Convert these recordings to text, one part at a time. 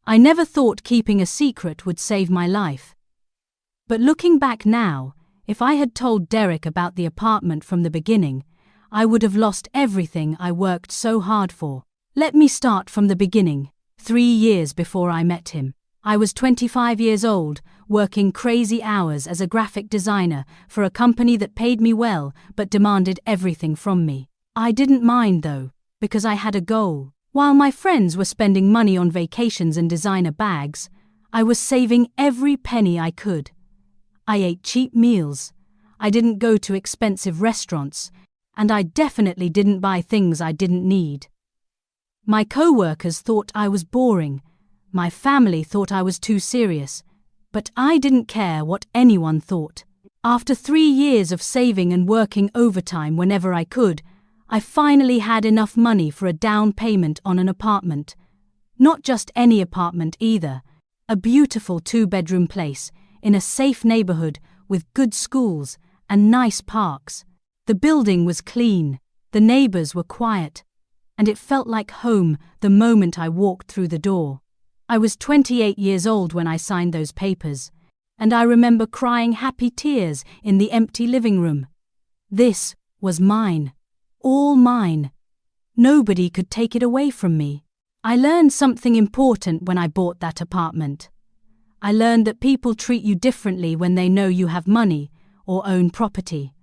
I never thought keeping a secret would save my life. But looking back now, if I had told Derek about the apartment from the beginning, I would have lost everything I worked so hard for. Let me start from the beginning. 3 years before I met him, I was 25 years old, working crazy hours as a graphic designer for a company that paid me well but demanded everything from me. I didn't mind though, because I had a goal. While my friends were spending money on vacations and designer bags, I was saving every penny I could. I ate cheap meals, I didn't go to expensive restaurants, and I definitely didn't buy things I didn't need. My co-workers thought I was boring, my family thought I was too serious, but I didn't care what anyone thought. After 3 years of saving and working overtime whenever I could, I finally had enough money for a down payment on an apartment. Not just any apartment either, a beautiful 2-bedroom place in a safe neighborhood with good schools and nice parks. The building was clean, the neighbors were quiet, and it felt like home the moment I walked through the door. I was 28 years old when I signed those papers, and I remember crying happy tears in the empty living room. This was mine. All mine. Nobody could take it away from me. I learned something important when I bought that apartment. I learned that people treat you differently when they know you have money or own property.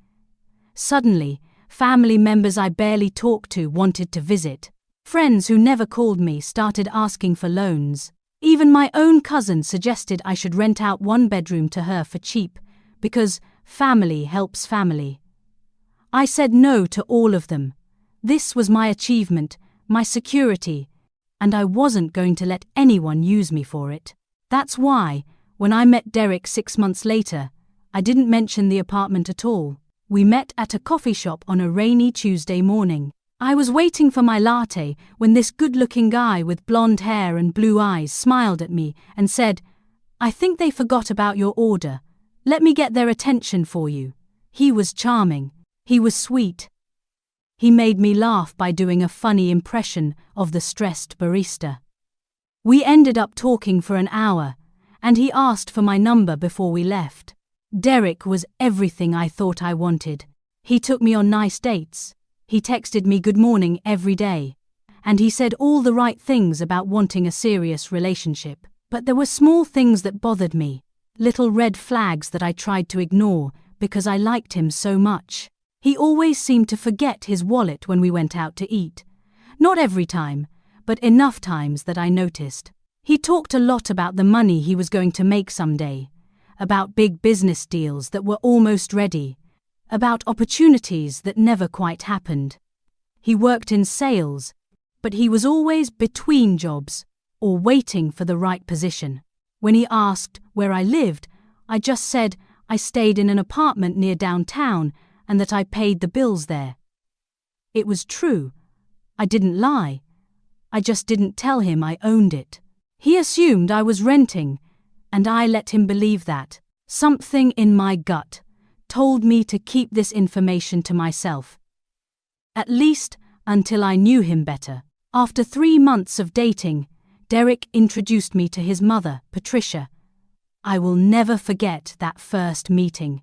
Suddenly, family members I barely talked to wanted to visit. Friends who never called me started asking for loans. Even my own cousin suggested I should rent out 1 bedroom to her for cheap, because family helps family. I said no to all of them. This was my achievement, my security, and I wasn't going to let anyone use me for it. That's why, when I met Derek 6 months later, I didn't mention the apartment at all. We met at a coffee shop on a rainy Tuesday morning. I was waiting for my latte when this good-looking guy with blonde hair and blue eyes smiled at me and said, "I think they forgot about your order. Let me get their attention for you." He was charming. He was sweet. He made me laugh by doing a funny impression of the stressed barista. We ended up talking for an hour, and he asked for my number before we left. Derek was everything I thought I wanted. He took me on nice dates. He texted me good morning every day. And he said all the right things about wanting a serious relationship. But there were small things that bothered me, little red flags that I tried to ignore because I liked him so much. He always seemed to forget his wallet when we went out to eat. Not every time, but enough times that I noticed. He talked a lot about the money he was going to make someday, about big business deals that were almost ready, about opportunities that never quite happened. He worked in sales, but he was always between jobs or waiting for the right position. When he asked where I lived, I just said I stayed in an apartment near downtown and that I paid the bills there. It was true. I didn't lie. I just didn't tell him I owned it. He assumed I was renting, and I let him believe that. Something in my gut told me to keep this information to myself. At least until I knew him better. After 3 months of dating, Derek introduced me to his mother, Patricia. I will never forget that first meeting.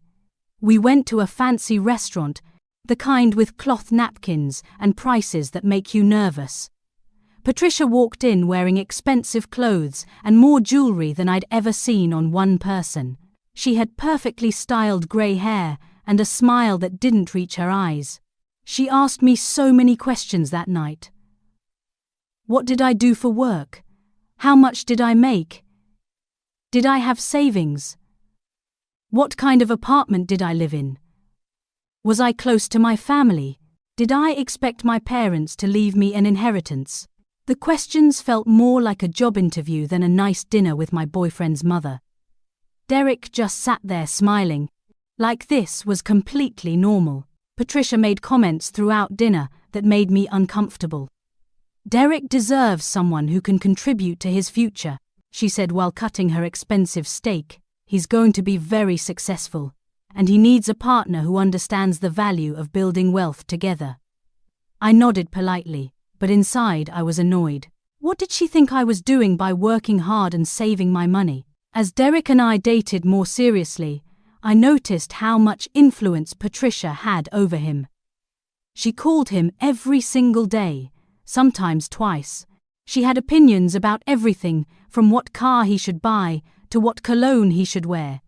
We went to a fancy restaurant, the kind with cloth napkins and prices that make you nervous. Patricia walked in wearing expensive clothes and more jewelry than I'd ever seen on one person. She had perfectly styled grey hair and a smile that didn't reach her eyes. She asked me so many questions that night. What did I do for work? How much did I make? Did I have savings? What kind of apartment did I live in? Was I close to my family? Did I expect my parents to leave me an inheritance? The questions felt more like a job interview than a nice dinner with my boyfriend's mother. Derek just sat there smiling, like this was completely normal. Patricia made comments throughout dinner that made me uncomfortable. Derek deserves someone who can contribute to his future, she said while cutting her expensive steak. He's going to be very successful, and he needs a partner who understands the value of building wealth together. I nodded politely, but inside I was annoyed. What did she think I was doing by working hard and saving my money? As Derek and I dated more seriously, I noticed how much influence Patricia had over him. She called him every single day, sometimes twice. She had opinions about everything, from what car he should buy to what cologne he should wear.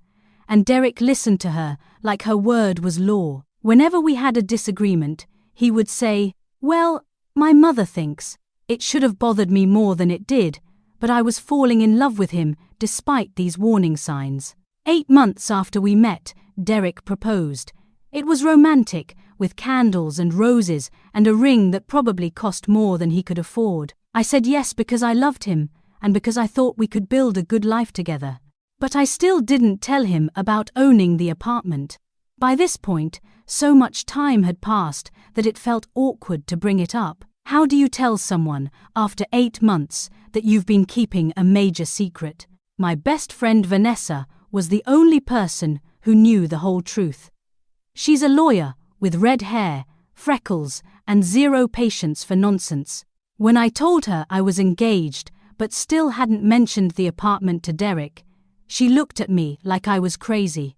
And Derek listened to her like her word was law. Whenever we had a disagreement, he would say, "Well, my mother thinks it should have bothered me more than it did, but I was falling in love with him despite these warning signs." 8 months after we met, Derek proposed. It was romantic, with candles and roses and a ring that probably cost more than he could afford. I said yes because I loved him and because I thought we could build a good life together. But I still didn't tell him about owning the apartment. By this point, so much time had passed that it felt awkward to bring it up. How do you tell someone, after 8 months, that you've been keeping a major secret? My best friend Vanessa was the only person who knew the whole truth. She's a lawyer with red hair, freckles, and zero patience for nonsense. When I told her I was engaged but still hadn't mentioned the apartment to Derek, she looked at me like I was crazy.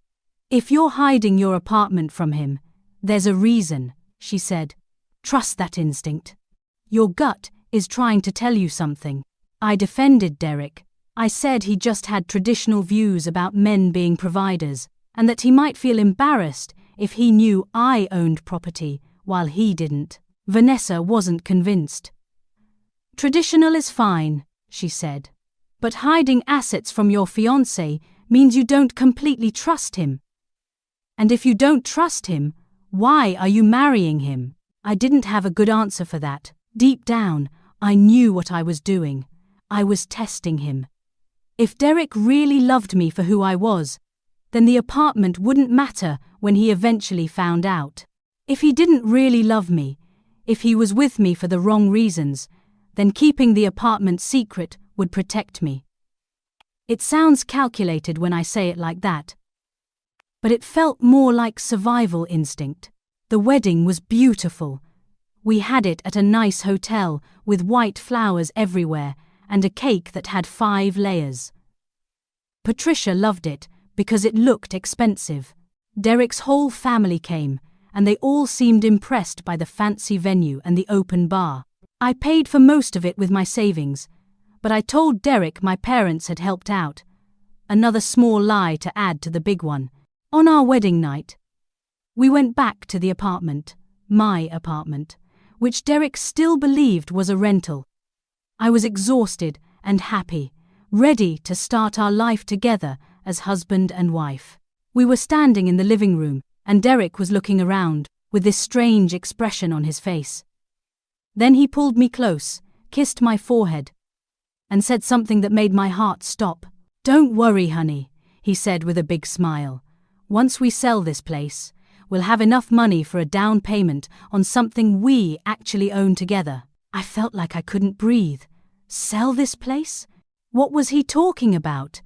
"If you're hiding your apartment from him, there's a reason," she said. "Trust that instinct. Your gut is trying to tell you something." I defended Derek. I said he just had traditional views about men being providers, and that he might feel embarrassed if he knew I owned property while he didn't. Vanessa wasn't convinced. "Traditional is fine," she said. "But hiding assets from your fiancé means you don't completely trust him. And if you don't trust him, why are you marrying him?" I didn't have a good answer for that. Deep down, I knew what I was doing. I was testing him. If Derek really loved me for who I was, then the apartment wouldn't matter when he eventually found out. If he didn't really love me, if he was with me for the wrong reasons, then keeping the apartment secret would protect me. It sounds calculated when I say it like that, but it felt more like survival instinct. The wedding was beautiful. We had it at a nice hotel with white flowers everywhere and a cake that had 5 layers. Patricia loved it because it looked expensive. Derek's whole family came, and they all seemed impressed by the fancy venue and the open bar. I paid for most of it with my savings, but I told Derek my parents had helped out. Another small lie to add to the big one. On our wedding night, we went back to the apartment, my apartment, which Derek still believed was a rental. I was exhausted and happy, ready to start our life together as husband and wife. We were standing in the living room, and Derek was looking around with this strange expression on his face. Then he pulled me close, kissed my forehead, and said something that made my heart stop. "Don't worry, honey," he said with a big smile. "Once we sell this place, we'll have enough money for a down payment on something we actually own together." I felt like I couldn't breathe. Sell this place? What was he talking about?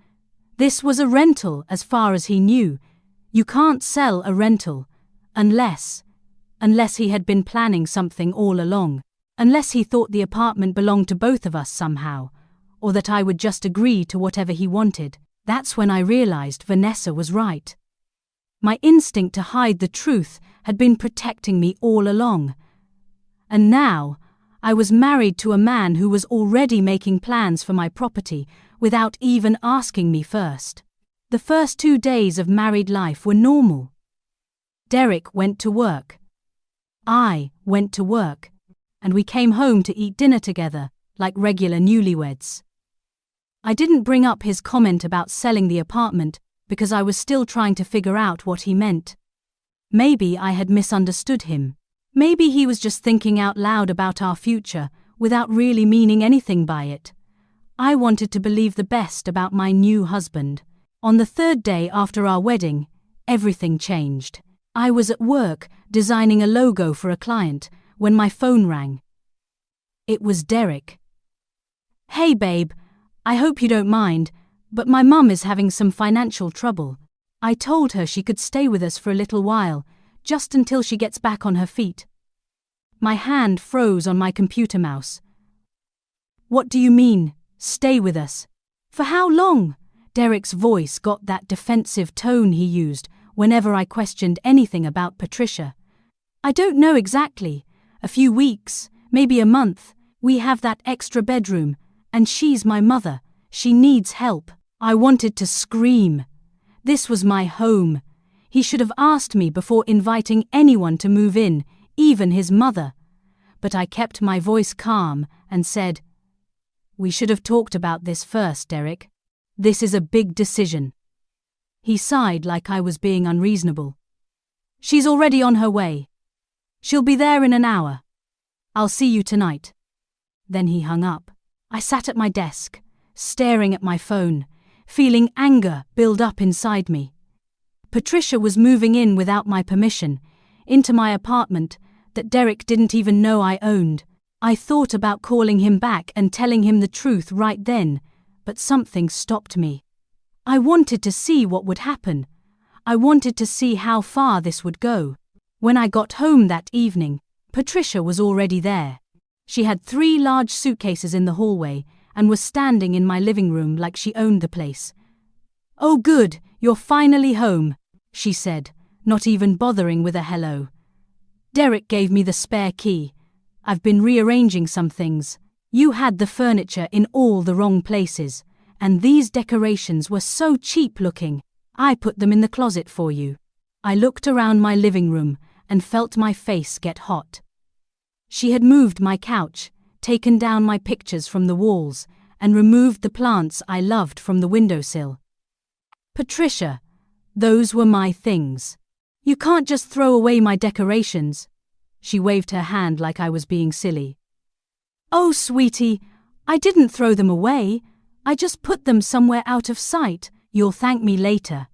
This was a rental as far as he knew. You can't sell a rental unless he had been planning something all along. Unless he thought the apartment belonged to both of us somehow, or that I would just agree to whatever he wanted. That's when I realized Vanessa was right. My instinct to hide the truth had been protecting me all along. And now, I was married to a man who was already making plans for my property without even asking me first. The first 2 days of married life were normal. Derek went to work. I went to work. And we came home to eat dinner together, like regular newlyweds. I didn't bring up his comment about selling the apartment because I was still trying to figure out what he meant. Maybe I had misunderstood him. Maybe he was just thinking out loud about our future without really meaning anything by it. I wanted to believe the best about my new husband. On the 3rd day after our wedding, everything changed. I was at work designing a logo for a client when my phone rang. It was Derek. "Hey babe, I hope you don't mind, but my mum is having some financial trouble. I told her she could stay with us for a little while, just until she gets back on her feet." My hand froze on my computer mouse. What do you mean, stay with us? For how long? Derek's voice got that defensive tone he used whenever I questioned anything about Patricia. I don't know exactly. A few weeks, maybe a month. We have that extra bedroom, and she's my mother. She needs help. I wanted to scream. This was my home. He should have asked me before inviting anyone to move in, even his mother. But I kept my voice calm and said, "We should have talked about this first, Derek. This is a big decision." He sighed like I was being unreasonable. "She's already on her way. She'll be there in an hour. I'll see you tonight." Then he hung up. I sat at my desk, staring at my phone, feeling anger build up inside me. Patricia was moving in without my permission, into my apartment that Derek didn't even know I owned. I thought about calling him back and telling him the truth right then, but something stopped me. I wanted to see what would happen. I wanted to see how far this would go. When I got home that evening, Patricia was already there. She had 3 large suitcases in the hallway and was standing in my living room like she owned the place. "Oh good, you're finally home," she said, not even bothering with a hello. "Derek gave me the spare key. I've been rearranging some things. You had the furniture in all the wrong places, and these decorations were so cheap looking. I put them in the closet for you." I looked around my living room and felt my face get hot. She had moved my couch, taken down my pictures from the walls, and removed the plants I loved from the windowsill. "Patricia, those were my things. You can't just throw away my decorations." She waved her hand like I was being silly. "Oh, sweetie, I didn't throw them away. I just put them somewhere out of sight. You'll thank me later.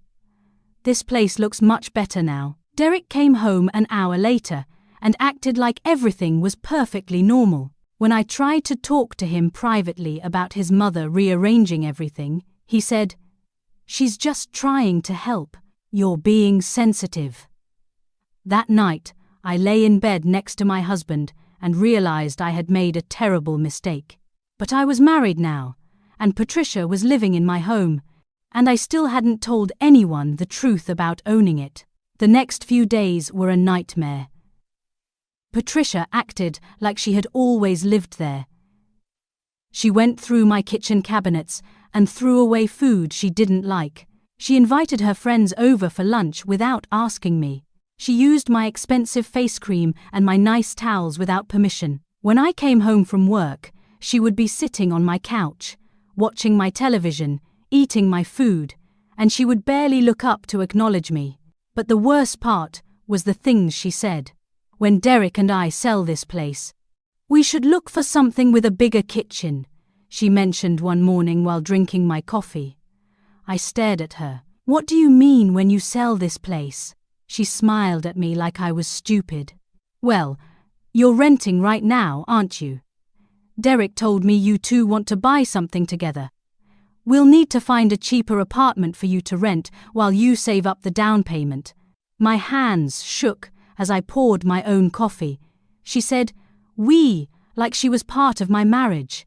This place looks much better now." Derek came home an hour later and acted like everything was perfectly normal. When I tried to talk to him privately about his mother rearranging everything, he said, "She's just trying to help. You're being sensitive." That night, I lay in bed next to my husband and realized I had made a terrible mistake. But I was married now, and Patricia was living in my home, and I still hadn't told anyone the truth about owning it. The next few days were a nightmare. Patricia acted like she had always lived there. She went through my kitchen cabinets and threw away food she didn't like. She invited her friends over for lunch without asking me. She used my expensive face cream and my nice towels without permission. When I came home from work, she would be sitting on my couch, watching my television, eating my food, and she would barely look up to acknowledge me. But the worst part was the things she said. "When Derek and I sell this place, we should look for something with a bigger kitchen," she mentioned one morning while drinking my coffee. I stared at her. "What do you mean when you sell this place?" She smiled at me like I was stupid. "Well, you're renting right now, aren't you? Derek told me you two want to buy something together. We'll need to find a cheaper apartment for you to rent while you save up the down payment." My hands shook as I poured my own coffee. She said, "We," like she was part of my marriage.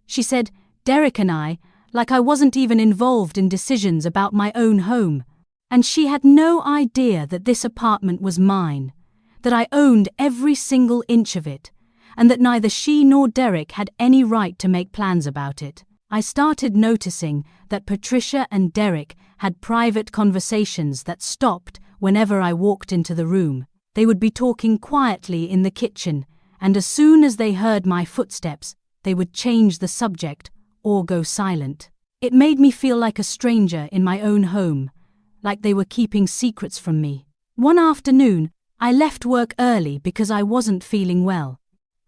She said, "Derek and I," like I wasn't even involved in decisions about my own home. And she had no idea that this apartment was mine, that I owned every single inch of it, and that neither she nor Derek had any right to make plans about it. I started noticing that Patricia and Derek had private conversations that stopped whenever I walked into the room. They would be talking quietly in the kitchen, and as soon as they heard my footsteps, they would change the subject or go silent. It made me feel like a stranger in my own home, like they were keeping secrets from me. One afternoon, I left work early because I wasn't feeling well.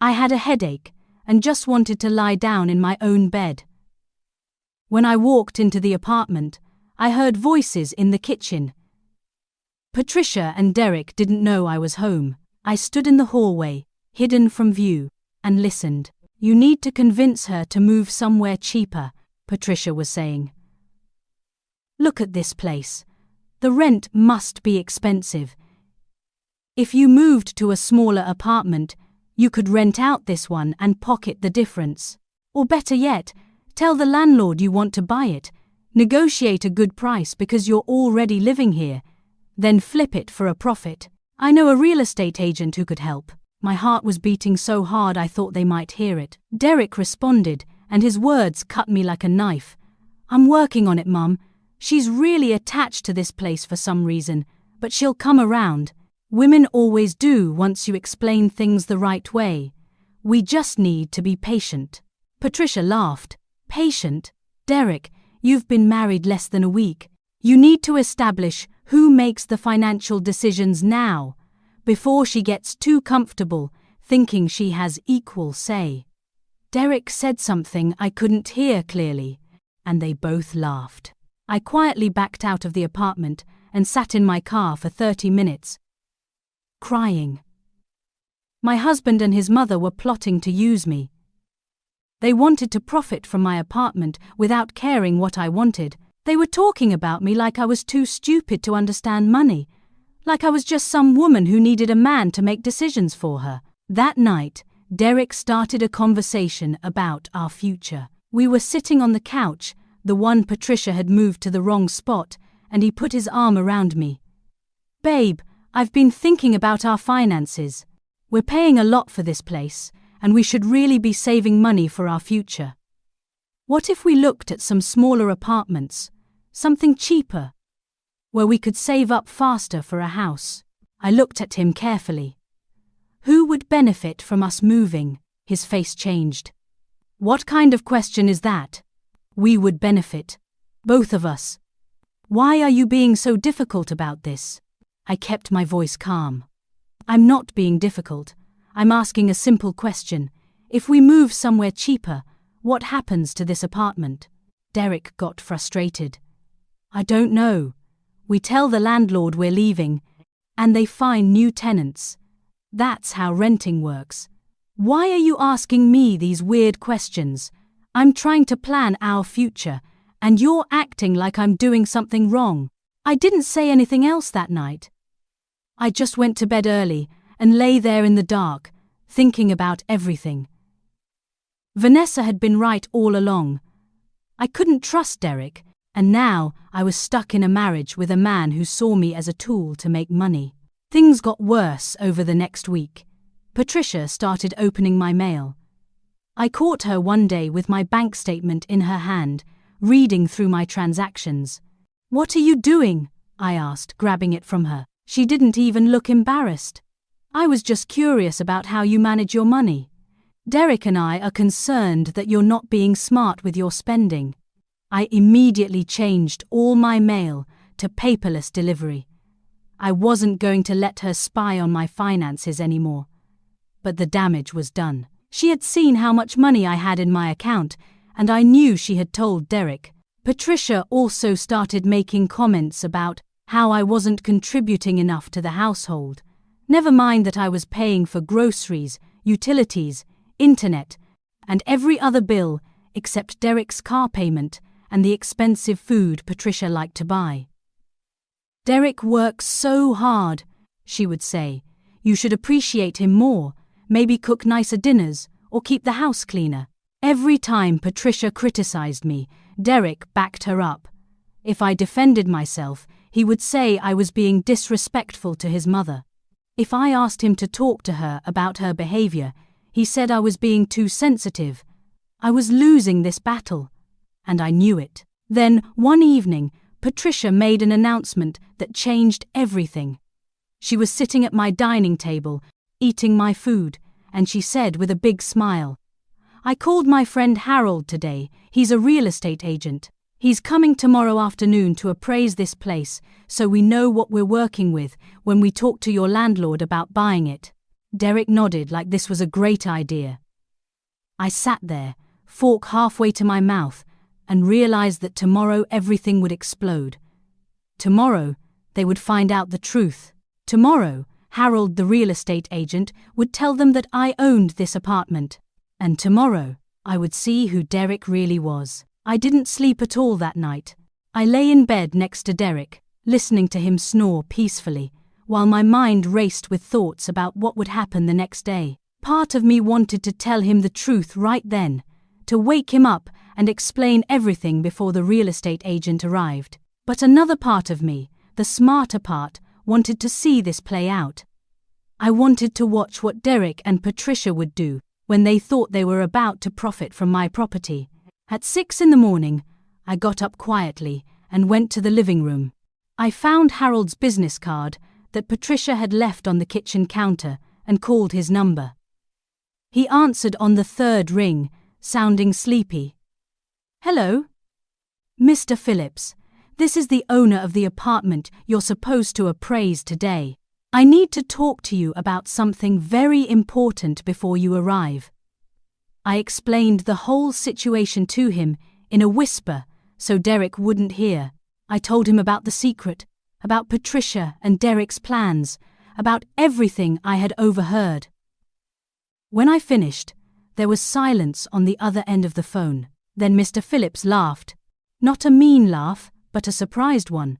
I had a headache and just wanted to lie down in my own bed. When I walked into the apartment, I heard voices in the kitchen. Patricia and Derek didn't know I was home. I stood in the hallway, hidden from view, and listened. "You need to convince her to move somewhere cheaper," Patricia was saying. "Look at this place. The rent must be expensive. If you moved to a smaller apartment, you could rent out this one and pocket the difference." Or better yet, tell the landlord you want to buy it, negotiate a good price because you're already living here, then flip it for a profit. I know a real estate agent who could help. My heart was beating so hard I thought they might hear it. Derek responded, and his words cut me like a knife. I'm working on it, Mum. She's really attached to this place for some reason, but she'll come around. Women always do once you explain things the right way. We just need to be patient. Patricia laughed. Patient? Derek, you've been married less than a week. You need to establish who makes the financial decisions now, before she gets too comfortable thinking she has equal say. Derek said something I couldn't hear clearly, and they both laughed. I quietly backed out of the apartment and sat in my car for 30 minutes, crying. My husband and his mother were plotting to use me. They wanted to profit from my apartment without caring what I wanted. They were talking about me like I was too stupid to understand money, like I was just some woman who needed a man to make decisions for her. That night, Derek started a conversation about our future. We were sitting on the couch, the one Patricia had moved to the wrong spot, and he put his arm around me. Babe, I've been thinking about our finances. We're paying a lot for this place, and we should really be saving money for our future. What if we looked at some smaller apartments, something cheaper, where we could save up faster for a house? I looked at him carefully. Who would benefit from us moving? His face changed. What kind of question is that? We would benefit. Both of us. Why are you being so difficult about this? I kept my voice calm. I'm not being difficult. I'm asking a simple question. If we move somewhere cheaper, what happens to this apartment? Derek got frustrated. I don't know. We tell the landlord we're leaving, and they find new tenants. That's how renting works. Why are you asking me these weird questions? I'm trying to plan our future, and you're acting like I'm doing something wrong. I didn't say anything else that night. I just went to bed early and lay there in the dark, thinking about everything. Vanessa had been right all along. I couldn't trust Derek, and now I was stuck in a marriage with a man who saw me as a tool to make money. Things got worse over the next week. Patricia started opening my mail. I caught her one day with my bank statement in her hand, reading through my transactions. What are you doing? I asked, grabbing it from her. She didn't even look embarrassed. I was just curious about how you manage your money. Derek and I are concerned that you're not being smart with your spending. I immediately changed all my mail to paperless delivery. I wasn't going to let her spy on my finances anymore. But the damage was done. She had seen how much money I had in my account, and I knew she had told Derek. Patricia also started making comments about how I wasn't contributing enough to the household. Never mind that I was paying for groceries, utilities, internet, and every other bill except Derek's car payment and the expensive food Patricia liked to buy. Derek works so hard, she would say. You should appreciate him more, maybe cook nicer dinners or keep the house cleaner. Every time Patricia criticized me, Derek backed her up. If I defended myself, he would say I was being disrespectful to his mother. If I asked him to talk to her about her behavior, he said I was being too sensitive. I was losing this battle, and I knew it. Then, one evening, Patricia made an announcement that changed everything. She was sitting at my dining table, eating my food, and she said with a big smile, I called my friend Harold today. He's a real estate agent. He's coming tomorrow afternoon to appraise this place, so we know what we're working with when we talk to your landlord about buying it. Derek nodded like this was a great idea. I sat there, fork halfway to my mouth, and realized that tomorrow everything would explode. Tomorrow, they would find out the truth. Tomorrow, Harold, the real estate agent, would tell them that I owned this apartment. And tomorrow, I would see who Derek really was. I didn't sleep at all that night. I lay in bed next to Derek, listening to him snore peacefully, while my mind raced with thoughts about what would happen the next day. Part of me wanted to tell him the truth right then, to wake him up and explain everything before the real estate agent arrived. But another part of me, the smarter part, wanted to see this play out. I wanted to watch what Derek and Patricia would do when they thought they were about to profit from my property. At 6 in the morning, I got up quietly and went to the living room. I found Harold's business card that Patricia had left on the kitchen counter and called his number. He answered on the third ring, sounding sleepy. "Hello? Mr. Phillips, this is the owner of the apartment you're supposed to appraise today. I need to talk to you about something very important before you arrive." I explained the whole situation to him in a whisper so Derek wouldn't hear. I told him about the secret, about Patricia and Derek's plans, about everything I had overheard. When I finished, there was silence on the other end of the phone. Then Mr. Phillips laughed. Not a mean laugh, but a surprised one.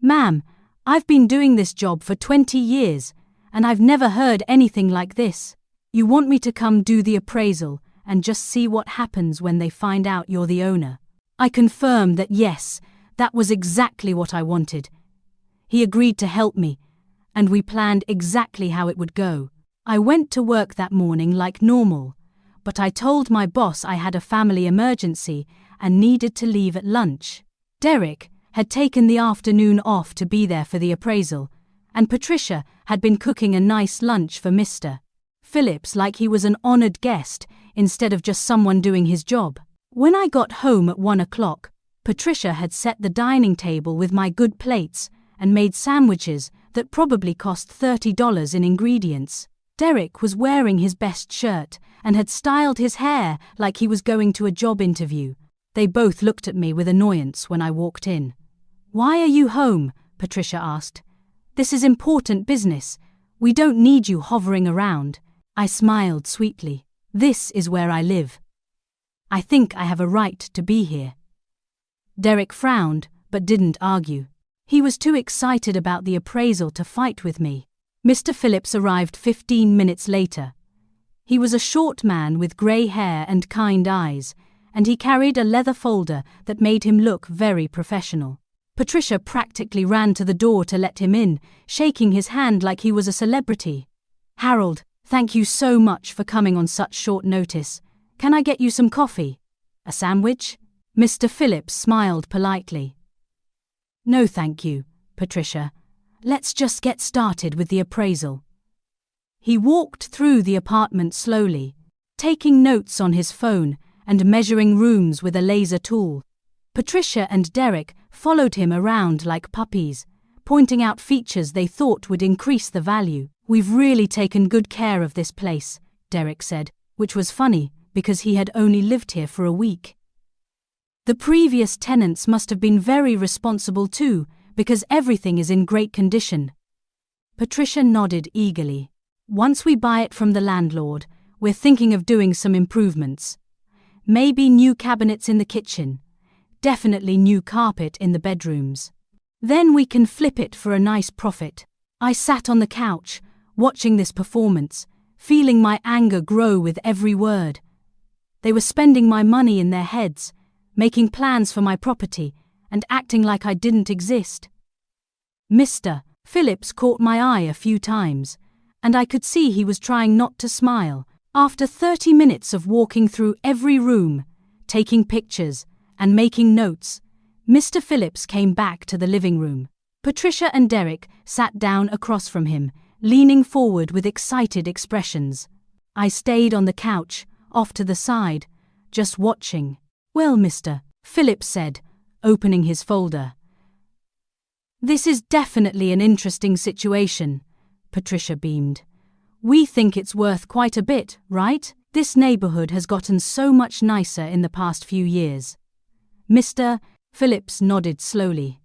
"Ma'am, I've been doing this job for 20 years, and I've never heard anything like this. You want me to come do the appraisal and just see what happens when they find out you're the owner?" I confirmed that yes, that was exactly what I wanted. He agreed to help me, and we planned exactly how it would go. I went to work that morning like normal, but I told my boss I had a family emergency and needed to leave at lunch. Derek had taken the afternoon off to be there for the appraisal, and Patricia had been cooking a nice lunch for Mr. Phillips like he was an honored guest instead of just someone doing his job. When I got home at 1 o'clock, Patricia had set the dining table with my good plates and made sandwiches that probably cost $30 in ingredients. Derek was wearing his best shirt and had styled his hair like he was going to a job interview. They both looked at me with annoyance when I walked in. "Why are you home?" Patricia asked. "This is important business. We don't need you hovering around." I smiled sweetly. "This is where I live. I think I have a right to be here." Derek frowned, but didn't argue. He was too excited about the appraisal to fight with me. Mr. Phillips arrived 15 minutes later. He was a short man with grey hair and kind eyes, and he carried a leather folder that made him look very professional. Patricia practically ran to the door to let him in, shaking his hand like he was a celebrity. "Harold, thank you so much for coming on such short notice. Can I get you some coffee? A sandwich?" Mr. Phillips smiled politely. "No thank you, Patricia. Let's just get started with the appraisal." He walked through the apartment slowly, taking notes on his phone and measuring rooms with a laser tool. Patricia and Derek followed him around like puppies, pointing out features they thought would increase the value. "We've really taken good care of this place," Derek said, which was funny because he had only lived here for a week. "The previous tenants must have been very responsible too, because everything is in great condition." Patricia nodded eagerly. "Once we buy it from the landlord, we're thinking of doing some improvements. Maybe new cabinets in the kitchen. Definitely new carpet in the bedrooms. Then we can flip it for a nice profit." I sat on the couch, watching this performance, feeling my anger grow with every word. They were spending my money in their heads, making plans for my property, and acting like I didn't exist. Mr. Phillips caught my eye a few times, and I could see he was trying not to smile. After 30 minutes of walking through every room, taking pictures, and making notes, Mr. Phillips came back to the living room. Patricia and Derek sat down across from him, leaning forward with excited expressions. I stayed on the couch, off to the side, just watching. "Well, Mr. Phillips said, opening his folder. "This is definitely an interesting situation," Patricia beamed. "We think it's worth quite a bit, right? This neighborhood has gotten so much nicer in the past few years." Mr. Phillips nodded slowly.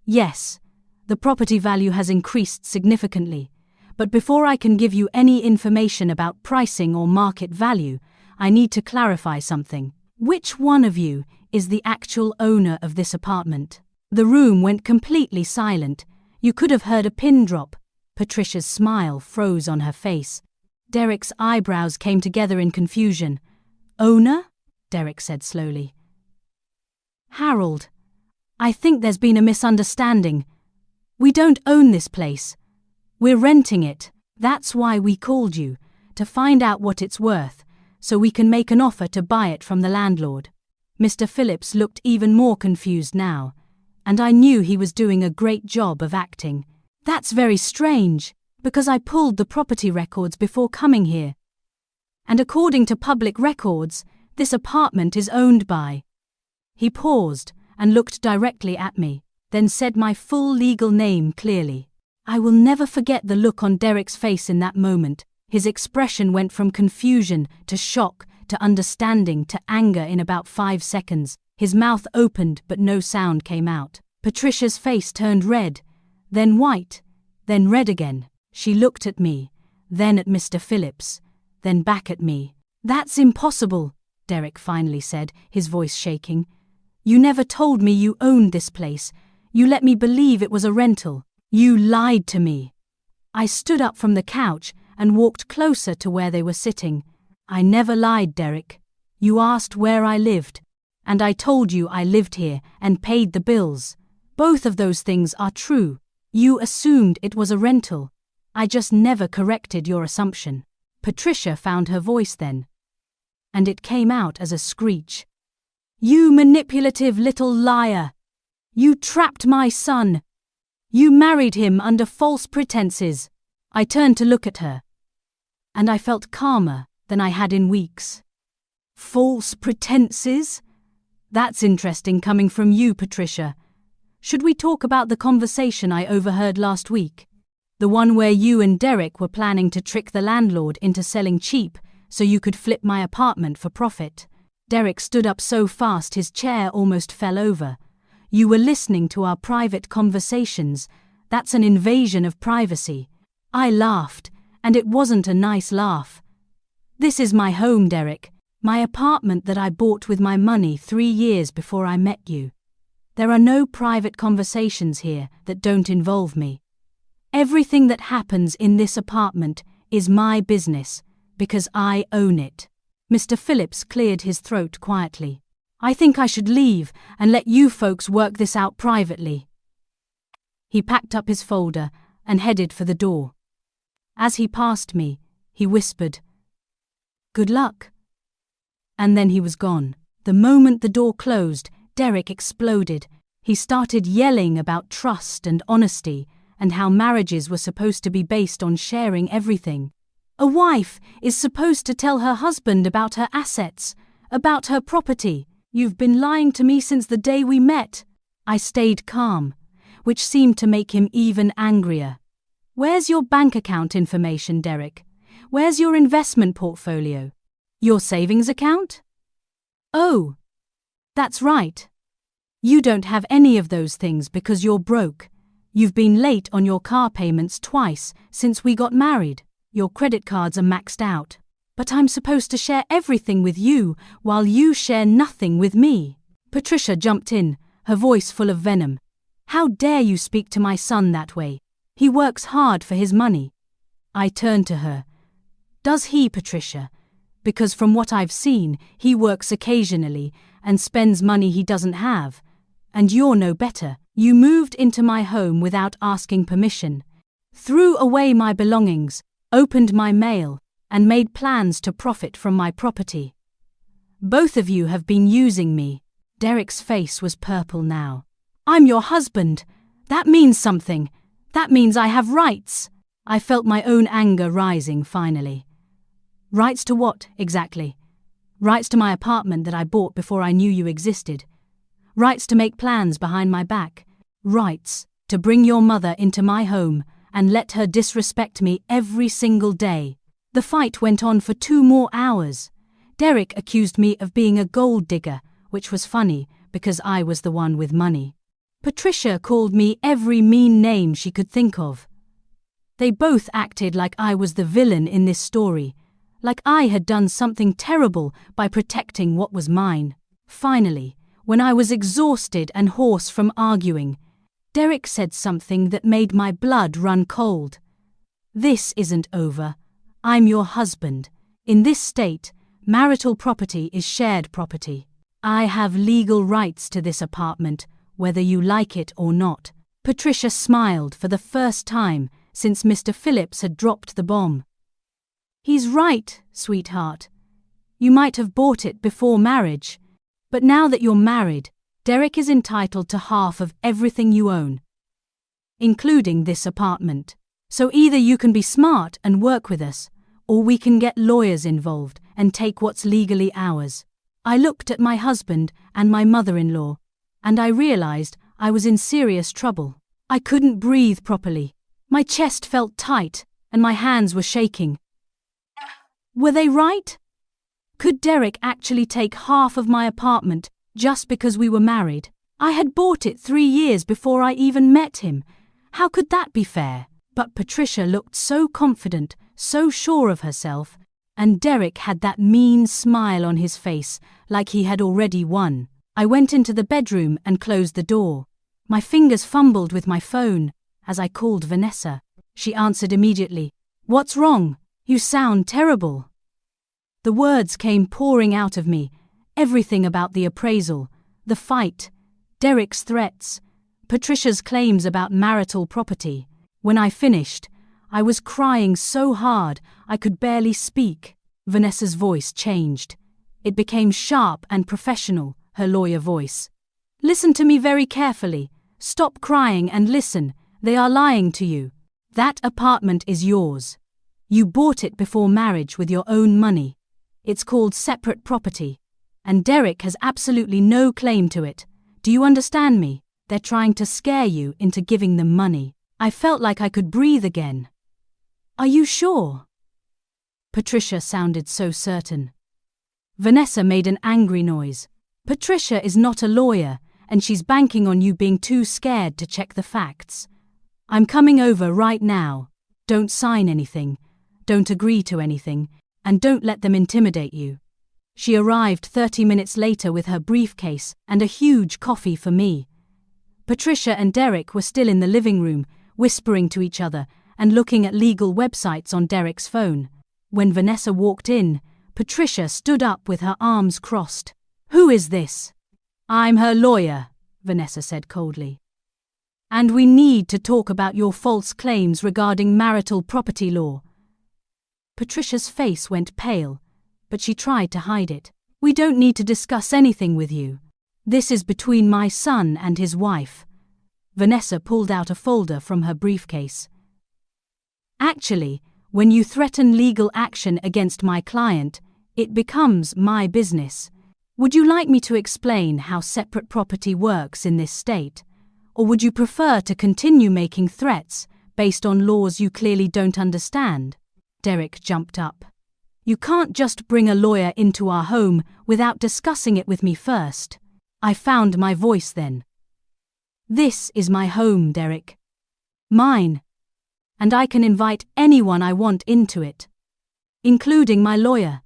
"Yes, the property value has increased significantly, but before I can give you any information about pricing or market value, I need to clarify something. Which one of you is the actual owner of this apartment?" The room went completely silent. You could have heard a pin drop. Patricia's smile froze on her face. Derek's eyebrows came together in confusion. "Owner? Derek said slowly. Harold, I think there's been a misunderstanding. We don't own this place. We're renting it. That's why we called you, to find out what it's worth, so we can make an offer to buy it from the landlord. Mr. Phillips looked even more confused now, and I knew he was doing a great job of acting. That's very strange, because I pulled the property records before coming here. And according to public records, this apartment is owned by... He paused and looked directly at me, then said my full legal name clearly. I will never forget the look on Derek's face in that moment. His expression went from confusion to shock to understanding to anger in about 5 seconds. His mouth opened but no sound came out. Patricia's face turned red, then white, then red again. She looked at me, then at Mr. Phillips, then back at me. That's impossible, Derek finally said, his voice shaking. You never told me you owned this place. You let me believe it was a rental. You lied to me. I stood up from the couch and walked closer to where they were sitting. I never lied, Derek. You asked where I lived, and I told you I lived here and paid the bills. Both of those things are true. You assumed it was a rental. I just never corrected your assumption. Patricia found her voice then, and it came out as a screech. You manipulative little liar! You trapped my son! You married him under false pretenses. I turned to look at her, and I felt calmer than I had in weeks. False pretenses? That's interesting coming from you, Patricia. Should we talk about the conversation I overheard last week? The one where you and Derek were planning to trick the landlord into selling cheap so you could flip my apartment for profit. Derek stood up so fast his chair almost fell over. You were listening to our private conversations. That's an invasion of privacy. I laughed, and it wasn't a nice laugh. This is my home, Derek. My apartment that I bought with my money 3 years before I met you. There are no private conversations here that don't involve me. Everything that happens in this apartment is my business, because I own it. Mr. Phillips cleared his throat quietly. I think I should leave and let you folks work this out privately. He packed up his folder and headed for the door. As he passed me, he whispered, "Good luck." And then he was gone. The moment the door closed, Derek exploded. He started yelling about trust and honesty and how marriages were supposed to be based on sharing everything. A wife is supposed to tell her husband about her assets, about her property. You've been lying to me since the day we met. I stayed calm, which seemed to make him even angrier. Where's your bank account information, Derek? Where's your investment portfolio? Your savings account? Oh, that's right. You don't have any of those things because you're broke. You've been late on your car payments twice since we got married. Your credit cards are maxed out. But I'm supposed to share everything with you while you share nothing with me. Patricia jumped in, her voice full of venom. How dare you speak to my son that way? He works hard for his money. I turned to her. Does he, Patricia? Because from what I've seen, he works occasionally and spends money he doesn't have. And you're no better. You moved into my home without asking permission, threw away my belongings, opened my mail, and made plans to profit from my property. Both of you have been using me. Derek's face was purple now. I'm your husband. That means something. That means I have rights. I felt my own anger rising finally. Rights to what, exactly? Rights to my apartment that I bought before I knew you existed. Rights to make plans behind my back. Rights to bring your mother into my home and let her disrespect me every single day. The fight went on for 2 more hours. Derek accused me of being a gold digger, which was funny because I was the one with money. Patricia called me every mean name she could think of. They both acted like I was the villain in this story, like I had done something terrible by protecting what was mine. Finally, when I was exhausted and hoarse from arguing, Derek said something that made my blood run cold. This isn't over. I'm your husband. In this state, Marital property is shared property. I have legal rights to this apartment, whether you like it or not. Patricia smiled for the first time since Mr. Phillips had dropped the bomb. He's right, sweetheart. You might have bought it before marriage, but now that you're married, Derek is entitled to half of everything you own, including this apartment. So either you can be smart and work with us, or we can get lawyers involved and take what's legally ours. I looked at my husband and my mother-in-law, and I realized I was in serious trouble. I couldn't breathe properly. My chest felt tight, and my hands were shaking. Were they right? Could Derek actually take half of my apartment just because we were married? I had bought it 3 years before I even met him. How could that be fair? But Patricia looked so confident, so sure of herself, and Derek had that mean smile on his face, like he had already won. I went into the bedroom and closed the door. My fingers fumbled with my phone as I called Vanessa. She answered immediately. "What's wrong? You sound terrible." The words came pouring out of me, everything about the appraisal, the fight, Derek's threats, Patricia's claims about marital property. When I finished, I was crying so hard I could barely speak. Vanessa's voice changed. It became sharp and professional, her lawyer voice. "Listen to me very carefully. Stop crying and listen. They are lying to you. That apartment is yours. You bought it before marriage with your own money. It's called separate property, and Derek has absolutely no claim to it. Do you understand me? They're trying to scare you into giving them money." I felt like I could breathe again. "Are you sure?" Patricia sounded so certain. Vanessa made an angry noise. "Patricia is not a lawyer, and she's banking on you being too scared to check the facts. I'm coming over right now. Don't sign anything, don't agree to anything, and don't let them intimidate you." She arrived 30 minutes later with her briefcase and a huge coffee for me. Patricia and Derek were still in the living room, whispering to each other and looking at legal websites on Derek's phone. When Vanessa walked in, Patricia stood up with her arms crossed. "Who is this?" "I'm her lawyer," Vanessa said coldly. "And we need to talk about your false claims regarding marital property law." Patricia's face went pale, but she tried to hide it. "We don't need to discuss anything with you. This is between my son and his wife." Vanessa pulled out a folder from her briefcase. "Actually, when you threaten legal action against my client, it becomes my business. Would you like me to explain how separate property works in this state? Or would you prefer to continue making threats based on laws you clearly don't understand?" Derek jumped up. "You can't just bring a lawyer into our home without discussing it with me first." I found my voice then. "This is my home, Derek. Mine. And I can invite anyone I want into it, including my lawyer,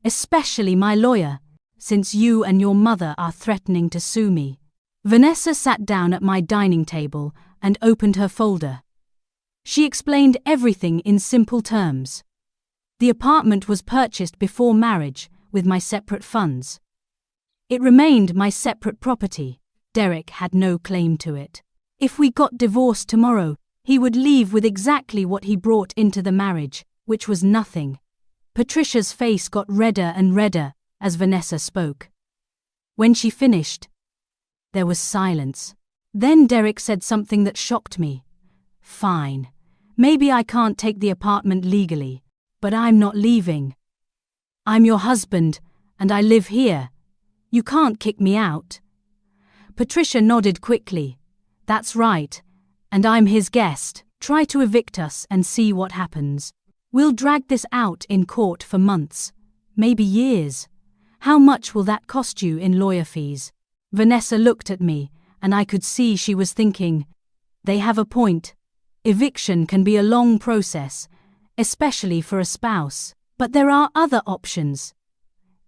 especially my lawyer, since you and your mother are threatening to sue me." Vanessa sat down at my dining table and opened her folder. She explained everything in simple terms. The apartment was purchased before marriage with my separate funds. It remained my separate property. Derek had no claim to it. If we got divorced tomorrow, he would leave with exactly what he brought into the marriage, which was nothing. Patricia's face got redder and redder as Vanessa spoke. When she finished, there was silence. Then Derek said something that shocked me. "Fine. Maybe I can't take the apartment legally, but I'm not leaving. I'm your husband, and I live here. You can't kick me out." Patricia nodded quickly. "That's right, and I'm his guest. Try to evict us and see what happens. We'll drag this out in court for months, maybe years. How much will that cost you in lawyer fees?" Vanessa looked at me, and I could see she was thinking, they have a point. Eviction can be a long process, especially for a spouse, but there are other options.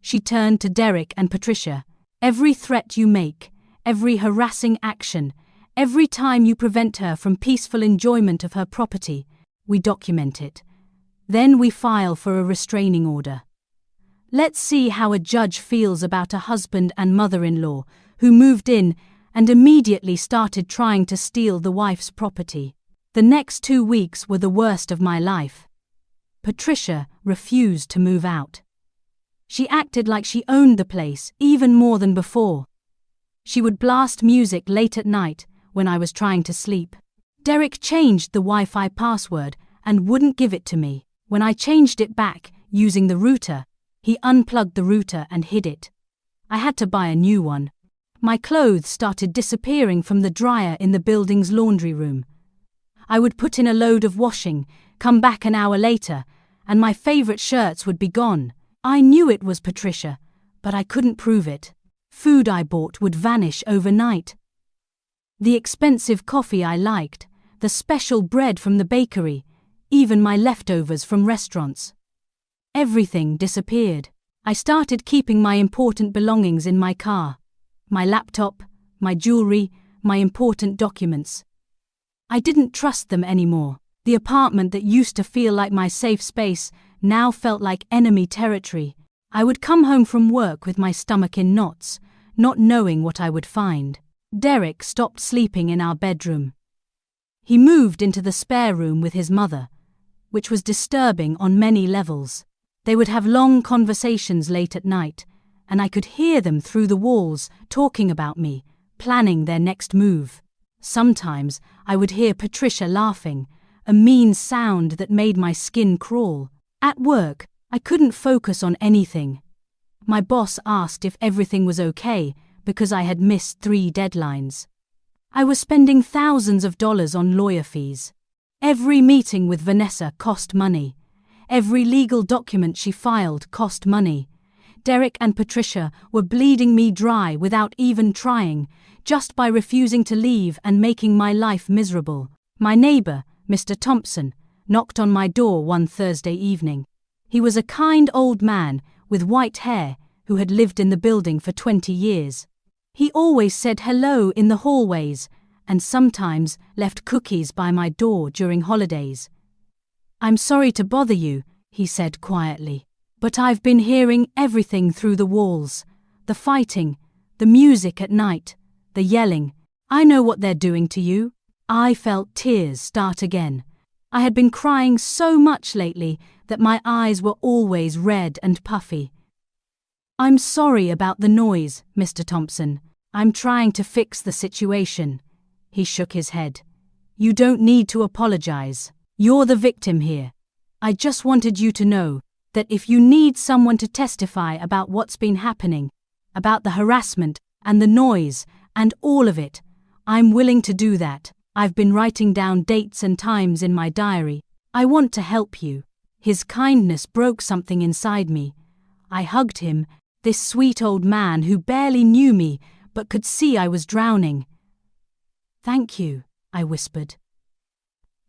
She turned to Derek and Patricia. "Every threat you make, every harassing action, every time you prevent her from peaceful enjoyment of her property, we document it. Then we file for a restraining order. Let's see how a judge feels about a husband and mother-in-law who moved in and immediately started trying to steal the wife's property. The next 2 weeks were the worst of my life. Patricia refused to move out. She acted like she owned the place even more than before. She would blast music late at night when I was trying to sleep. Derek changed the Wi-Fi password and wouldn't give it to me. When I changed it back using the router, he unplugged the router and hid it. I had to buy a new one. My clothes started disappearing from the dryer in the building's laundry room. I would put in a load of washing, come back an hour later, and my favorite shirts would be gone. I knew it was Patricia, but I couldn't prove it. Food I bought would vanish overnight. The expensive coffee I liked, the special bread from the bakery, even my leftovers from restaurants. Everything disappeared. I started keeping my important belongings in my car. My laptop, my jewelry, my important documents. I didn't trust them anymore. The apartment that used to feel like my safe space now felt like enemy territory. I would come home from work with my stomach in knots, not knowing what I would find. Derek stopped sleeping in our bedroom. He moved into the spare room with his mother, which was disturbing on many levels. They would have long conversations late at night, and I could hear them through the walls talking about me, planning their next move. Sometimes I would hear Patricia laughing, a mean sound that made my skin crawl. At work, I couldn't focus on anything. My boss asked if everything was okay because I had missed 3 deadlines. I was spending thousands of dollars on lawyer fees. Every meeting with Vanessa cost money. Every legal document she filed cost money. Derek and Patricia were bleeding me dry without even trying, just by refusing to leave and making my life miserable. My neighbor, Mr. Thompson, knocked on my door one Thursday evening. He was a kind old man with white hair who had lived in the building for 20 years. He always said hello in the hallways and sometimes left cookies by my door during holidays. "I'm sorry to bother you," he said quietly, "but I've been hearing everything through the walls. The fighting, the music at night, the yelling. I know what they're doing to you." I felt tears start again. I had been crying so much lately that my eyes were always red and puffy. "I'm sorry about the noise, Mr. Thompson. I'm trying to fix the situation." He shook his head. "You don't need to apologize. You're the victim here. I just wanted you to know that if you need someone to testify about what's been happening, about the harassment and the noise and all of it, I'm willing to do that. I've been writing down dates and times in my diary. I want to help you." His kindness broke something inside me. I hugged him, this sweet old man who barely knew me but could see I was drowning. "Thank you," I whispered.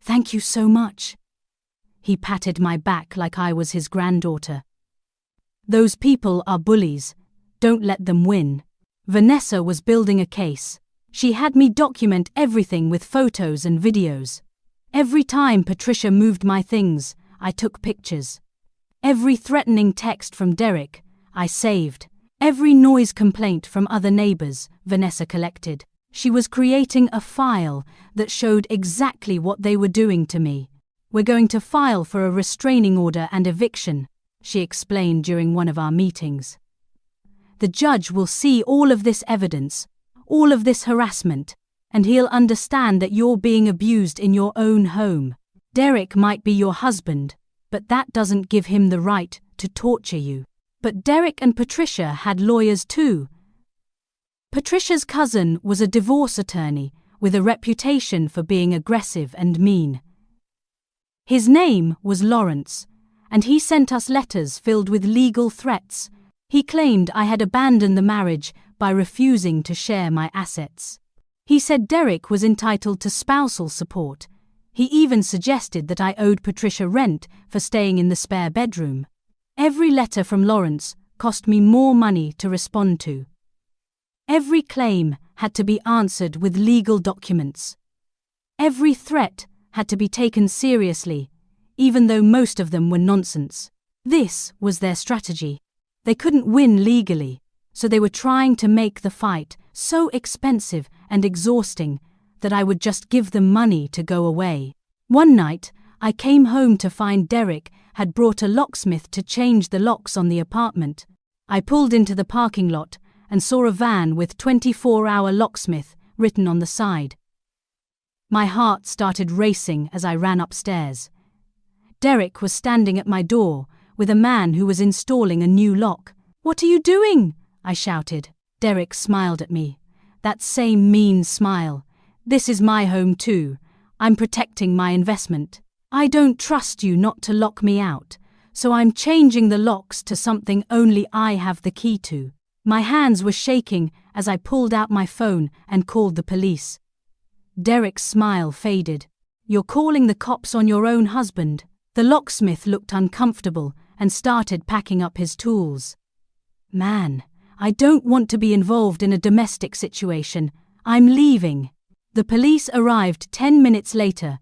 "Thank you so much." He patted my back like I was his granddaughter. "Those people are bullies. Don't let them win." Vanessa was building a case. She had me document everything with photos and videos. Every time Patricia moved my things, I took pictures. Every threatening text from Derek, I saved. Every noise complaint from other neighbors, Vanessa collected. She was creating a file that showed exactly what they were doing to me. "We're going to file for a restraining order and eviction," she explained during one of our meetings. "The judge will see all of this evidence, all of this harassment, and he'll understand that you're being abused in your own home. Derek might be your husband, but that doesn't give him the right to torture you." But Derek and Patricia had lawyers too. Patricia's cousin was a divorce attorney with a reputation for being aggressive and mean. His name was Lawrence, and he sent us letters filled with legal threats. He claimed I had abandoned the marriage by refusing to share my assets. He said Derek was entitled to spousal support. He even suggested that I owed Patricia rent for staying in the spare bedroom. Every letter from Lawrence cost me more money to respond to. Every claim had to be answered with legal documents. Every threat had to be taken seriously, even though most of them were nonsense. This was their strategy. They couldn't win legally, so they were trying to make the fight so expensive and exhausting that I would just give them money to go away. One night, I came home to find Derek had brought a locksmith to change the locks on the apartment. I pulled into the parking lot and saw a van with 24-hour locksmith written on the side. My heart started racing as I ran upstairs. Derek was standing at my door with a man who was installing a new lock. "What are you doing?" I shouted. Derek smiled at me. That same mean smile. "This is my home too. I'm protecting my investment. I don't trust you not to lock me out, so I'm changing the locks to something only I have the key to." My hands were shaking as I pulled out my phone and called the police. Derek's smile faded. "You're calling the cops on your own husband?" The locksmith looked uncomfortable and started packing up his tools. "Man, I don't want to be involved in a domestic situation. I'm leaving." The police arrived 10 minutes later.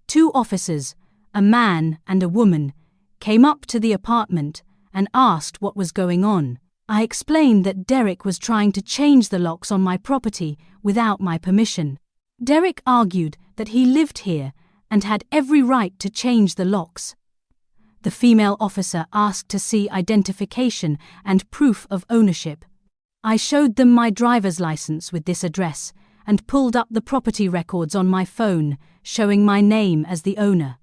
2 officers, a man and a woman, came up to the apartment and asked what was going on. I explained that Derek was trying to change the locks on my property without my permission. Derek argued that he lived here and had every right to change the locks. The female officer asked to see identification and proof of ownership. I showed them my driver's license with this address and pulled up the property records on my phone, showing my name as the owner.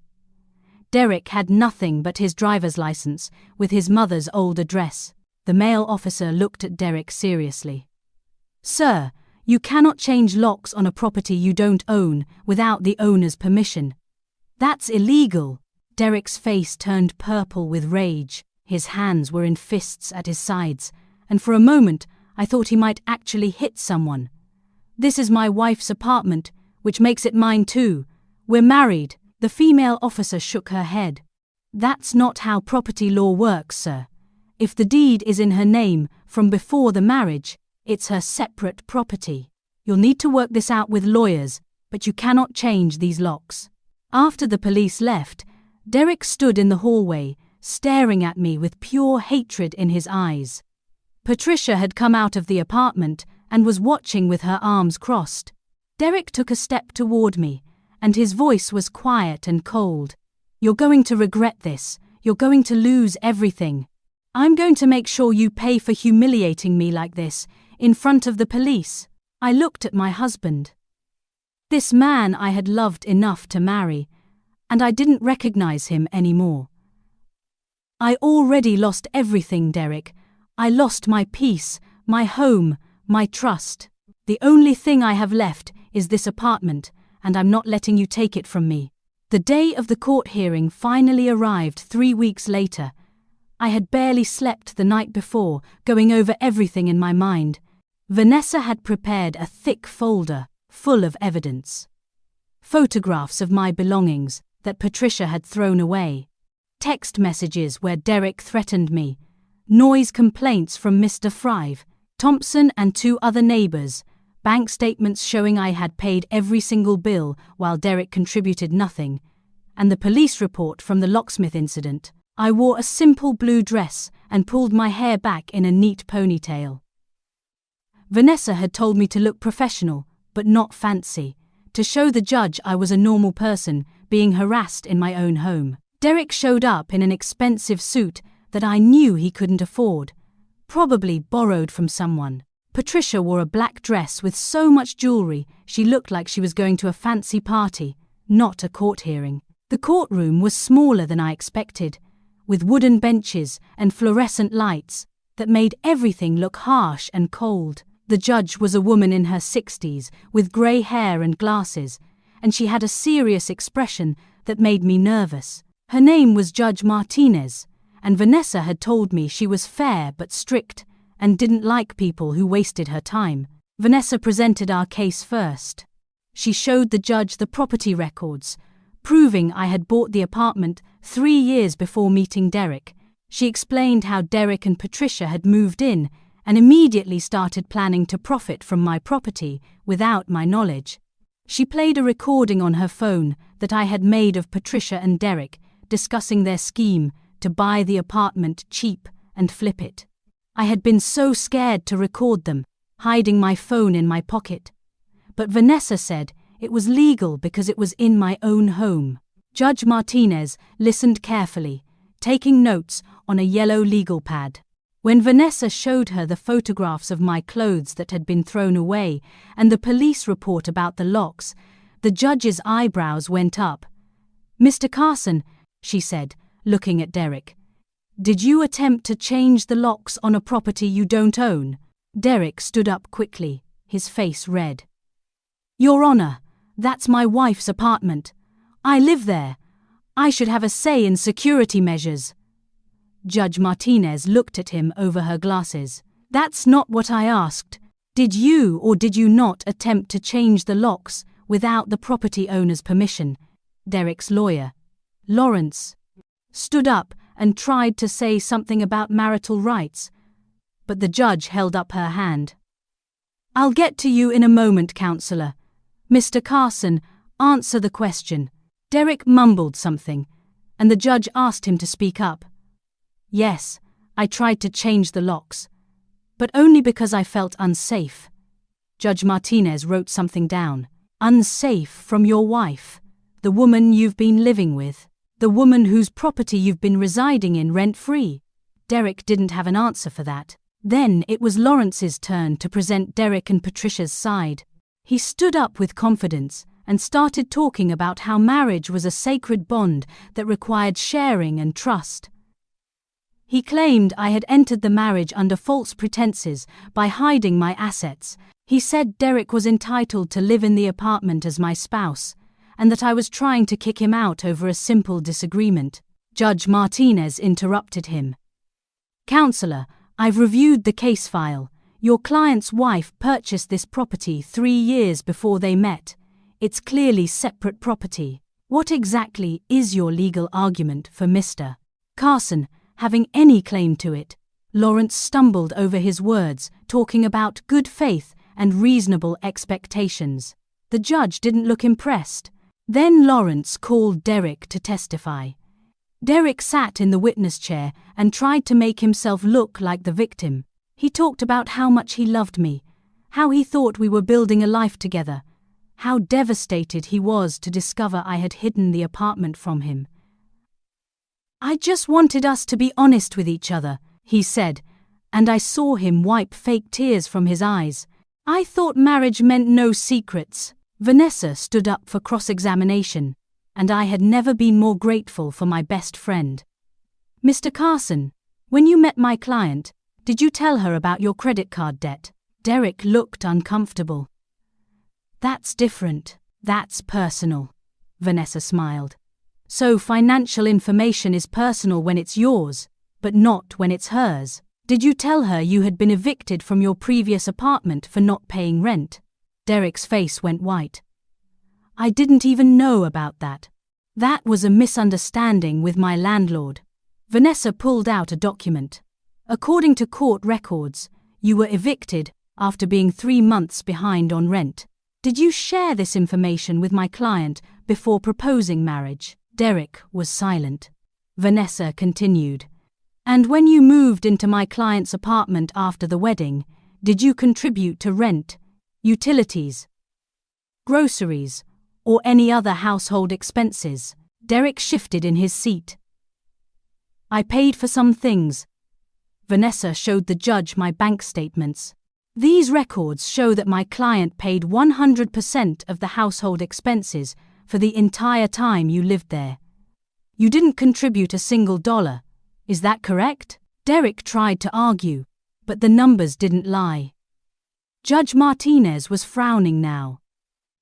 Derek had nothing but his driver's license with his mother's old address. The male officer looked at Derek seriously. "Sir, you cannot change locks on a property you don't own without the owner's permission. That's illegal." Derek's face turned purple with rage. His hands were in fists at his sides, and for a moment I thought he might actually hit someone. "This is my wife's apartment, which makes it mine too. We're married." The female officer shook her head. "That's not how property law works, sir. If the deed is in her name from before the marriage, it's her separate property. You'll need to work this out with lawyers, but you cannot change these locks." After the police left, Derek stood in the hallway, staring at me with pure hatred in his eyes. Patricia had come out of the apartment and was watching with her arms crossed. Derek took a step toward me, and his voice was quiet and cold. "You're going to regret this. You're going to lose everything. I'm going to make sure you pay for humiliating me like this, in front of the police." I looked at my husband. This man I had loved enough to marry, and I didn't recognize him anymore. "I already lost everything, Derek. I lost my peace, my home, my trust. The only thing I have left is this apartment, and I'm not letting you take it from me." The day of the court hearing finally arrived 3 weeks later. I had barely slept the night before, going over everything in my mind. Vanessa had prepared a thick folder full of evidence. Photographs of my belongings that Patricia had thrown away. Text messages where Derek threatened me. Noise complaints from Mr. Fryve, Thompson and 2 other neighbors. Bank statements showing I had paid every single bill while Derek contributed nothing. And the police report from the locksmith incident. I wore a simple blue dress and pulled my hair back in a neat ponytail. Vanessa had told me to look professional, but not fancy, to show the judge I was a normal person being harassed in my own home. Derek showed up in an expensive suit that I knew he couldn't afford, probably borrowed from someone. Patricia wore a black dress with so much jewelry she looked like she was going to a fancy party, not a court hearing. The courtroom was smaller than I expected, with wooden benches and fluorescent lights that made everything look harsh and cold. The judge was a woman in her 60s with grey hair and glasses, and she had a serious expression that made me nervous. Her name was Judge Martinez, and Vanessa had told me she was fair but strict and didn't like people who wasted her time. Vanessa presented our case first. She showed the judge the property records, proving I had bought the apartment 3 years before meeting Derek. She explained how Derek and Patricia had moved in and immediately started planning to profit from my property without my knowledge. She played a recording on her phone that I had made of Patricia and Derek discussing their scheme to buy the apartment cheap and flip it. I had been so scared to record them, hiding my phone in my pocket. But Vanessa said it was legal because it was in my own home. Judge Martinez listened carefully, taking notes on a yellow legal pad. When Vanessa showed her the photographs of my clothes that had been thrown away and the police report about the locks, the judge's eyebrows went up. "Mr. Carson," she said, looking at Derek, "did you attempt to change the locks on a property you don't own?" Derek stood up quickly, his face red. "Your Honor, that's my wife's apartment. I live there. I should have a say in security measures." Judge Martinez looked at him over her glasses. "That's not what I asked. Did you or did you not attempt to change the locks without the property owner's permission?" Derek's lawyer, Lawrence, stood up and tried to say something about marital rights, but the judge held up her hand. "I'll get to you in a moment, Counselor. Mr. Carson, answer the question." Derek mumbled something, and the judge asked him to speak up. "Yes, I tried to change the locks, but only because I felt unsafe." Judge Martinez wrote something down. "Unsafe from your wife, the woman you've been living with, the woman whose property you've been residing in rent-free." Derek didn't have an answer for that. Then it was Lawrence's turn to present Derek and Patricia's side. He stood up with confidence and started talking about how marriage was a sacred bond that required sharing and trust. He claimed I had entered the marriage under false pretenses by hiding my assets. He said Derek was entitled to live in the apartment as my spouse, and that I was trying to kick him out over a simple disagreement. Judge Martinez interrupted him. "Counselor, I've reviewed the case file. Your client's wife purchased this property 3 years before they met. It's clearly separate property. What exactly is your legal argument for Mr. Carson having any claim to it?" Lawrence stumbled over his words, talking about good faith and reasonable expectations. The judge didn't look impressed. Then Lawrence called Derek to testify. Derek sat in the witness chair and tried to make himself look like the victim. He talked about how much he loved me, how he thought we were building a life together, how devastated he was to discover I had hidden the apartment from him. "I just wanted us to be honest with each other," he said, and I saw him wipe fake tears from his eyes. "I thought marriage meant no secrets." Vanessa stood up for cross-examination, and I had never been more grateful for my best friend. "Mr. Carson, when you met my client, did you tell her about your credit card debt?" Derek looked uncomfortable. "That's different. That's personal." Vanessa smiled. "So financial information is personal when it's yours, but not when it's hers. Did you tell her you had been evicted from your previous apartment for not paying rent?" Derek's face went white. "I didn't even know about that. That was a misunderstanding with my landlord." Vanessa pulled out a document. "According to court records, you were evicted after being 3 months behind on rent. Did you share this information with my client before proposing marriage?" Derek was silent. Vanessa continued. "And when you moved into my client's apartment after the wedding, did you contribute to rent, utilities, groceries, or any other household expenses?" Derek shifted in his seat. "I paid for some things." Vanessa showed the judge my bank statements. "These records show that my client paid 100% of the household expenses for the entire time you lived there. You didn't contribute a single dollar. Is that correct?" Derek tried to argue, but the numbers didn't lie. Judge Martinez was frowning now,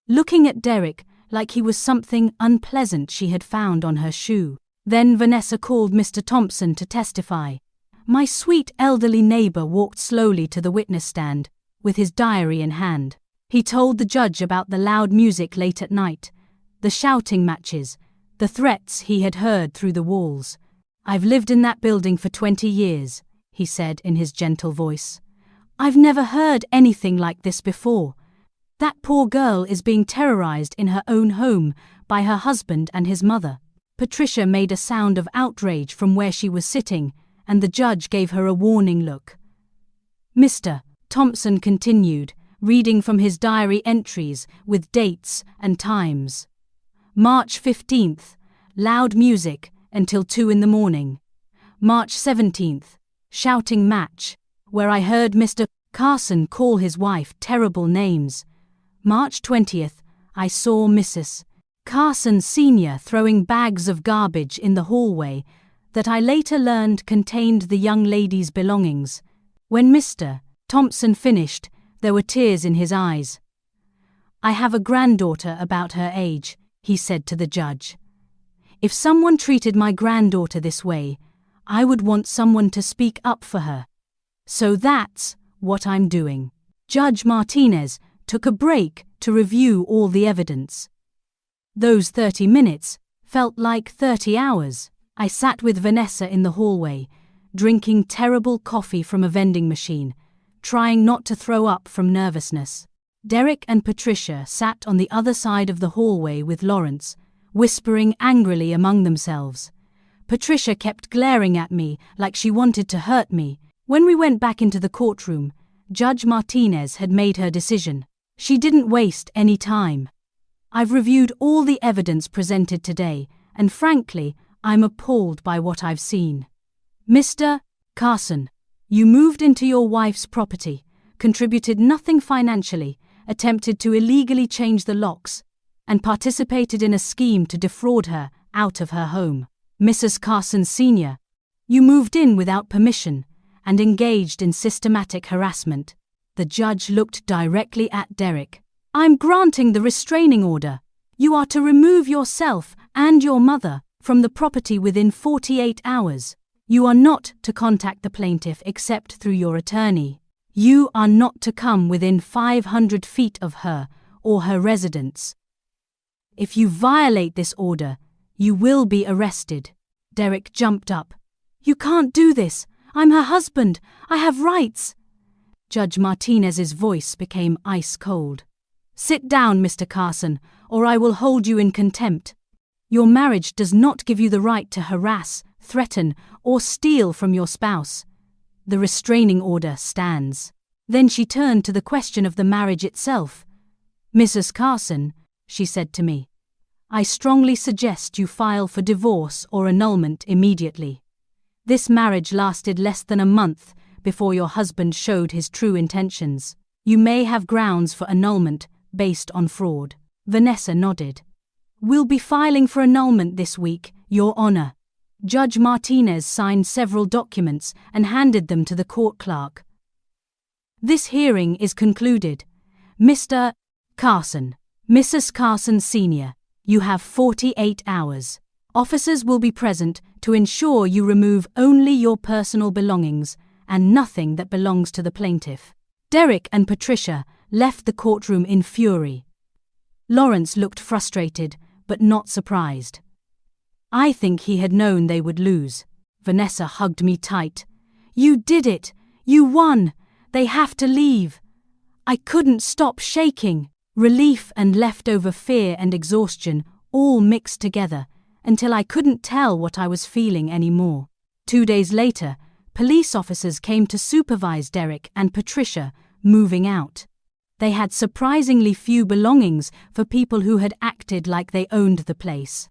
looking at Derek like he was something unpleasant she had found on her shoe. Then Vanessa called Mr. Thompson to testify. My sweet elderly neighbor walked slowly to the witness stand, with his diary in hand. He told the judge about the loud music late at night, the shouting matches, the threats he had heard through the walls. "I've lived in that building for 20 years, he said in his gentle voice. "I've never heard anything like this before. That poor girl is being terrorized in her own home by her husband and his mother." Patricia made a sound of outrage from where she was sitting, and the judge gave her a warning look. Mr. Thompson continued, reading from his diary entries with dates and times. March 15th, loud music until 2 in the morning. March 17th, shouting match, where I heard Mr. Carson call his wife terrible names. March 20th, I saw Mrs. Carson Sr. throwing bags of garbage in the hallway that I later learned contained the young lady's belongings. When Mr. Thompson finished, there were tears in his eyes. "I have a granddaughter about her age," he said to the judge. "If someone treated my granddaughter this way, I would want someone to speak up for her. So that's what I'm doing." Judge Martinez took a break to review all the evidence. Those 30 minutes felt like 30 hours. I sat with Vanessa in the hallway, drinking terrible coffee from a vending machine, trying not to throw up from nervousness. Derek and Patricia sat on the other side of the hallway with Lawrence, whispering angrily among themselves. Patricia kept glaring at me like she wanted to hurt me. When we went back into the courtroom, Judge Martinez had made her decision. She didn't waste any time. "I've reviewed all the evidence presented today, and frankly, I'm appalled by what I've seen. Mr. Carson, you moved into your wife's property, contributed nothing financially, attempted to illegally change the locks, and participated in a scheme to defraud her out of her home. Mrs. Carson Sr., you moved in without permission and engaged in systematic harassment." The judge looked directly at Derek. "I'm granting the restraining order. You are to remove yourself and your mother from the property within 48 hours. You are not to contact the plaintiff except through your attorney. You are not to come within 500 feet of her or her residence. If you violate this order, you will be arrested." Derek jumped up. "You can't do this. I'm her husband. I have rights." Judge Martinez's voice became ice cold. "Sit down, Mr. Carson, or I will hold you in contempt. Your marriage does not give you the right to harass, threaten, or steal from your spouse. The restraining order stands." Then she turned to the question of the marriage itself. "Mrs. Carson," she said to me, "I strongly suggest you file for divorce or annulment immediately. This marriage lasted less than a month before your husband showed his true intentions. You may have grounds for annulment based on fraud." Vanessa nodded. "We'll be filing for annulment this week, Your Honor." Judge Martinez signed several documents and handed them to the court clerk. "This hearing is concluded. Mr. Carson, Mrs. Carson Sr., you have 48 hours. Officers will be present to ensure you remove only your personal belongings and nothing that belongs to the plaintiff." Derek and Patricia left the courtroom in fury. Lawrence looked frustrated, but not surprised. I think he had known they would lose. Vanessa hugged me tight. "You did it! You won! They have to leave!" I couldn't stop shaking. Relief and leftover fear and exhaustion all mixed together until I couldn't tell what I was feeling anymore. 2 days later, police officers came to supervise Derek and Patricia moving out. They had surprisingly few belongings for people who had acted like they owned the place.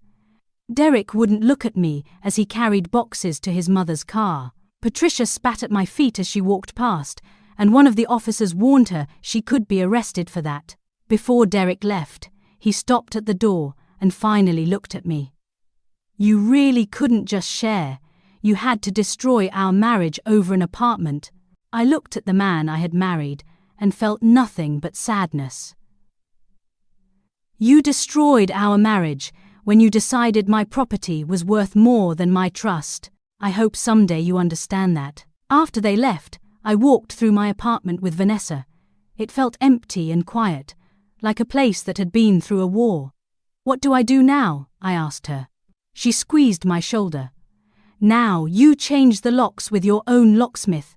Derek wouldn't look at me as he carried boxes to his mother's car. Patricia spat at my feet as she walked past, and one of the officers warned her she could be arrested for that. Before Derek left, he stopped at the door and finally looked at me. "You really couldn't just share. You had to destroy our marriage over an apartment." I looked at the man I had married and felt nothing but sadness. "You destroyed our marriage when you decided my property was worth more than my trust. I hope someday you understand that." After they left, I walked through my apartment with Vanessa. It felt empty and quiet, like a place that had been through a war. "What do I do now?" I asked her. She squeezed my shoulder. "Now you change the locks with your own locksmith.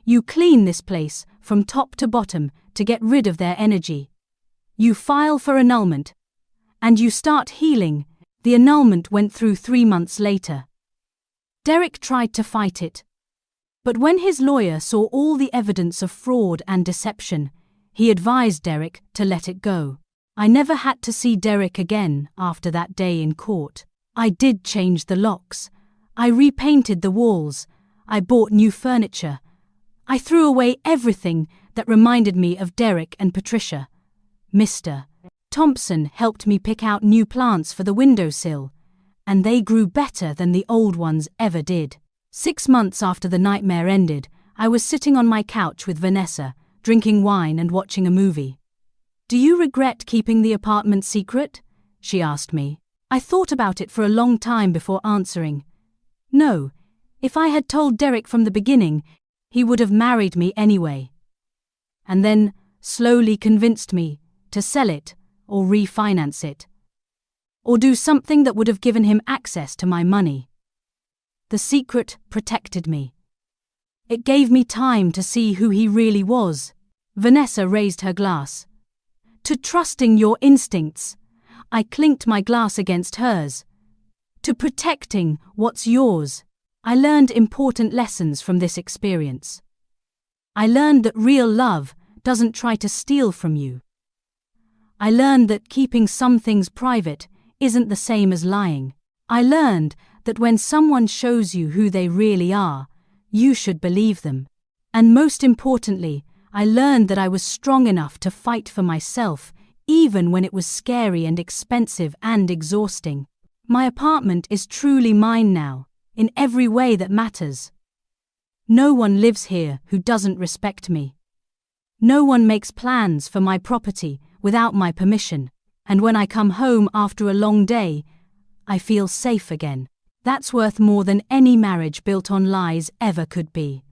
You clean this place from top to bottom to get rid of their energy. You file for annulment. And you start healing." The annulment went through 3 months later. Derek tried to fight it. But when his lawyer saw all the evidence of fraud and deception, he advised Derek to let it go. I never had to see Derek again after that day in court. I did change the locks. I repainted the walls. I bought new furniture. I threw away everything that reminded me of Derek and Patricia. Mr. Thompson helped me pick out new plants for the windowsill, and they grew better than the old ones ever did. 6 months after the nightmare ended, I was sitting on my couch with Vanessa, drinking wine and watching a movie. "Do you regret keeping the apartment secret?" she asked me. I thought about it for a long time before answering. No, if I had told Derek from the beginning, he would have married me anyway. And then slowly convinced me to sell it or refinance it, or do something that would have given him access to my money. The secret protected me. It gave me time to see who he really was. Vanessa raised her glass. To trusting your instincts. I clinked my glass against hers. To protecting what's yours. I learned important lessons from this experience. I learned that real love doesn't try to steal from you. I learned that keeping some things private isn't the same as lying. I learned that when someone shows you who they really are, you should believe them. And most importantly, I learned that I was strong enough to fight for myself, even when it was scary and expensive and exhausting. My apartment is truly mine now, in every way that matters. No one lives here who doesn't respect me. No one makes plans for my property without my permission, and when I come home after a long day, I feel safe again. That's worth more than any marriage built on lies ever could be.